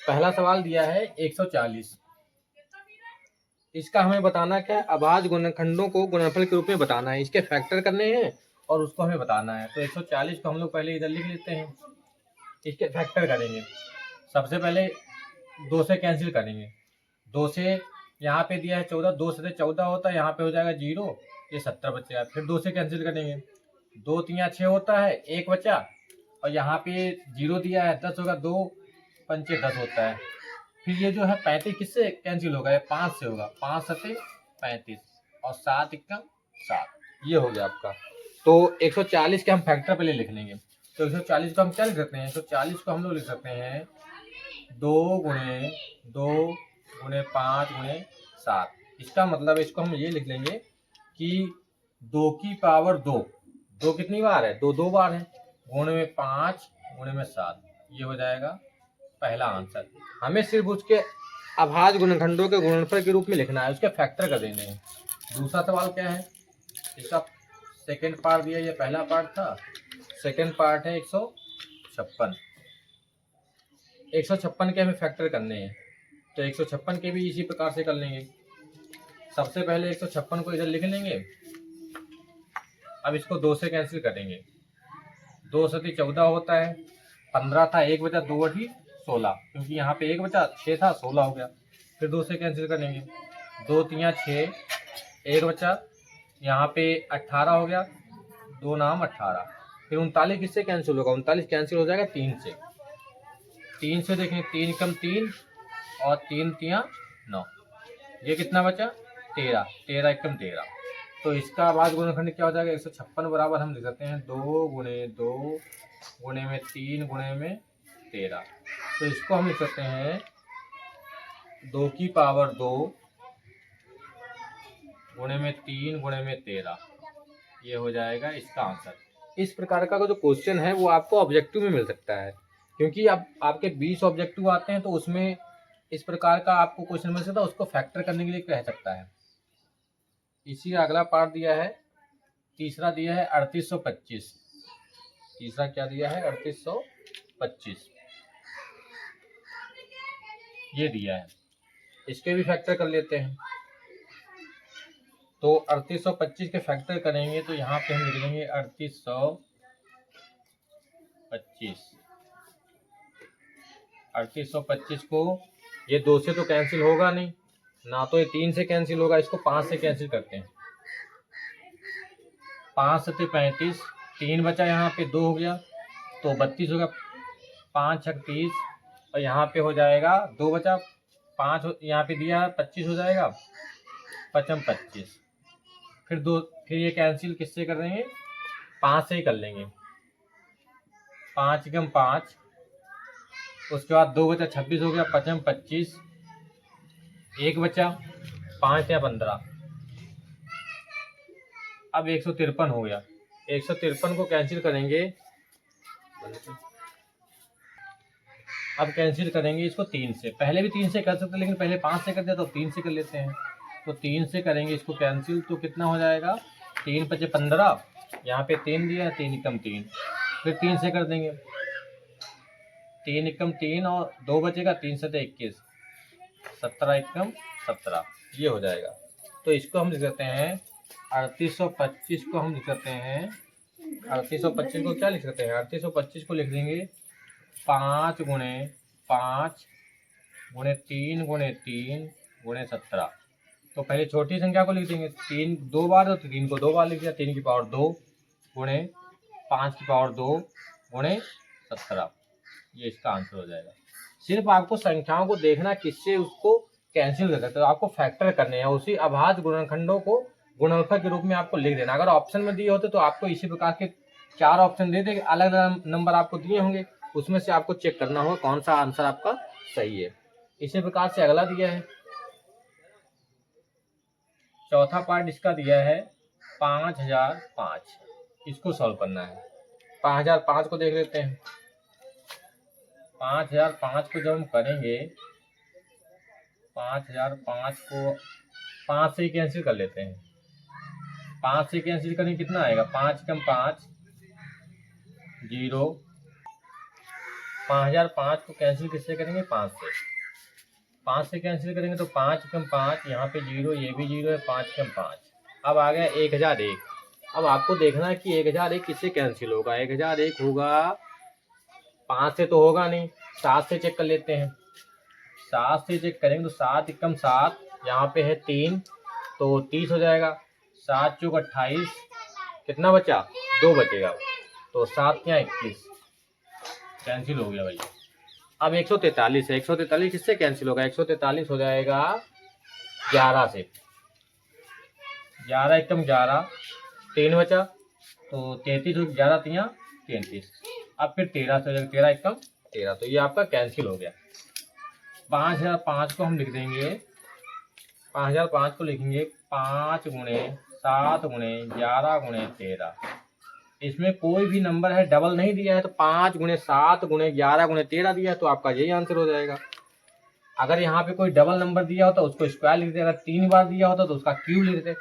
पहला सवाल दिया है 140। इसका हमें बताना क्या है, अभाज्य गुणनखंडों को गुणनफल के रूप में बताना है, इसके फैक्टर करने हैं और उसको हमें बताना है। तो 140 को हम लोग पहले इधर लिख लेते हैं, इसके फैक्टर करेंगे। सबसे पहले 2 से कैंसिल करेंगे। 2 से यहाँ पे दिया है 14, 2 से 14 होता है, यहाँ पे हो जाएगा 0, ये 70 बचेगा। फिर 2 से कैंसिल करेंगे, 2 3 6 होता है, 1 बचा, और यहाँ पे 0 दिया है 10 होगा, 2 पंचे 10 होता है। फिर ये जो है 35 किससे कैंसिल होगा, ये 5 से होगा, 5 सत्ते 35 और 7 इक्का 7, ये हो गया आपका। तो 140 के हम फैक्टर पहले लिख लेंगे। तो 140 को हम क्या लिख सकते हैं, 140 को हम लोग लिख सकते हैं 2 गुणे 2 गुणे 5 गुणे 7। इसका मतलब इसको हम ये लिख लेंगे कि 2 की पावर 2, 2 कितनी बार है, 2 2 बार है, गुणे में 5 गुणे में 7, ये हो जाएगा पहला आंसर। हमें सिर्फ उसके अभाज्य गुणनखंडों के गुणनफल के रूप में लिखना है, उसके फैक्टर कर देने हैं। दूसरा सवाल क्या है, इसका सेकंड पार्ट दिया, ये पहला पार्ट था, सेकंड पार्ट है 156। 156 के हमें फैक्टर करने हैं, तो 156 के भी इसी प्रकार से कर लेंगे। सबसे पहले 156 को इधर लिख लेंगे। अब इसको 2 से कैंसिल करेंगे, 2 सती 14 होता है, 15 था, 1 बचा, 2 अठी 16, क्योंकि यहाँ पे 1 बचा, 6 था, 16 हो गया। फिर 2 से कैंसिल करेंगे, 2 3 6, 1 बचा, यहाँ पे 18 हो गया, 2 नाम 18। फिर 39 किससे कैंसिल होगा, 39 कैंसिल हो जाएगा 3 से। 3 से देखें, 3 कम 3 और 3 3 9, ये कितना बचा 13, 13 एकम 13। तो इसका अभाज्य गुणनखंड क्या हो जाएगा, 156 बराबर हम लिख सकते हैं 2 गुणे 2 गुणे में 3 गुणे में 13। तो इसको हम लिख सकते हैं 2 की पावर 2 गुणे में 3 गुणे में 13, ये हो जाएगा इसका आंसर। इस प्रकार का जो क्वेश्चन है वो आपको ऑब्जेक्टिव में मिल सकता है, क्योंकि अब आपके 20 ऑब्जेक्टिव आते हैं, तो उसमें इस प्रकार का आपको क्वेश्चन मिल सकता है, उसको फैक्टर करने के लिए कह सकता है। इसी का अगला पार्ट दिया है, तीसरा दिया है 3825। तीसरा क्या दिया है, 3825 ये दिया है, इसके भी फैक्टर कर लेते हैं। तो 3825 के फैक्टर करेंगे तो यहाँ पे हम लिख देंगे 3825। 3825 को ये 2 से तो कैंसिल होगा नहीं ना, तो ये 3 से कैंसिल होगा, इसको 5 से कैंसिल करते हैं। 5 सत्ते 35, 3 बचा, यहाँ पे 2 हो गया, तो 32 होगा, 5 छक 30, और यहाँ पे हो जाएगा 2 बचा, 5 यहाँ पे दिया 25 हो जाएगा, 5 25। फिर ये कैंसिल किससे कर देंगे, 5 से ही कर लेंगे, 5 कम 5, उसके बाद 2 बचा 26 हो गया, 5 25, 1 बचा, 5 या 15। अब 153 हो गया, 153 को कैंसिल करेंगे। अब कैंसिल करेंगे इसको 3 से, पहले भी 3 से कर सकते लेकिन पहले 5 से कर दिया, तो 3 से कर लेते हैं। तो 3 से करेंगे इसको कैंसिल, तो कितना हो जाएगा, 3 5 15, यहाँ पे 3 दिया है, 3 एकम 3, फिर 3 से कर देंगे, 3 एकम 3 और 2 बचेगा, 3 7 21, 17 एकम 17, ये हो जाएगा। तो इसको हम लिख सकते हैं 3825 को हम लिख सकते हैं 3825 को क्या लिख सकते हैं, 3825 को लिख देंगे 5 गुणे 5 गुणे 3 गुणे 3 गुणे 17। तो पहले छोटी संख्या को लिख देंगे, 3 2 बार, तो 3 को 2 बार लिख दिया, 3 की पावर 2 गुणे 5 की पावर 2 गुणे 17, ये इसका आंसर हो जाएगा। सिर्फ आपको संख्याओं को देखना किससे उसको कैंसिल कर सकते हो, आपको फैक्टर करने हैं, उसी अभाज्य गुणनखंडों को गुणनफल के रूप में आपको लिख देना। अगर ऑप्शन में दिए होते तो आपको इसी प्रकार के 4 ऑप्शन दे देंगे, अलग अलग नंबर आपको दिए होंगे, उसमें से आपको चेक करना होगा कौन सा आंसर आपका सही है। इसी प्रकार से अगला दिया है, चौथा पार्ट इसका दिया है 5005, इसको सॉल्व करना है। 5005 को देख लेते हैं। 5005 को जब हम करेंगे, 5005 को 5 से ही कैंसिल कर लेते हैं। 5 से कैंसिल करेंगे कितना आएगा, 5 कम 5 0, 5005 को कैंसिल किससे करेंगे? 5 से। 5 से कैंसिल करेंगे तो 5 कम 5, यहाँ पे 0, ये भी 0 है, 5 कम 5। अब आ गया 1001। अब आपको देखना है कि 1001 किससे कैंसिल होगा। 1001 होगा 5 से तो होगा नहीं, 7 से चेक कर लेते हैं। 7 से चेक करेंगे तो 7 एकम 7, यहाँ पे है 3 तो 30 हो जाएगा। 7 चौक 28, कितना बचा? 2 बचेगा, तो 7 क्या 21, कैंसिल हो गया भाई। अब 143 है, 143 किससे कैंसिल होगा? 143 हो जाएगा 11 से। 11 एकम 11, 3 बचा तो 33 हो, 11 तिया 33। अब फिर 13 से हो जाएगा, 13 एकम 13, तो ये आपका कैंसिल हो गया। 5005 को हम लिख देंगे, 5005 को लिखेंगे 5 गुणे 7 गुणे 11 गुणे 13। इसमें कोई भी नंबर है डबल नहीं दिया है, तो 5 गुणे 7 गुणे 11 गुणे 13 दिया है, तो आपका यही आंसर हो जाएगा। अगर यहाँ पे कोई डबल नंबर दिया होता तो उसको स्क्वायर लिख देते, अगर 3 बार दिया होता तो उसका क्यूब लिख देते।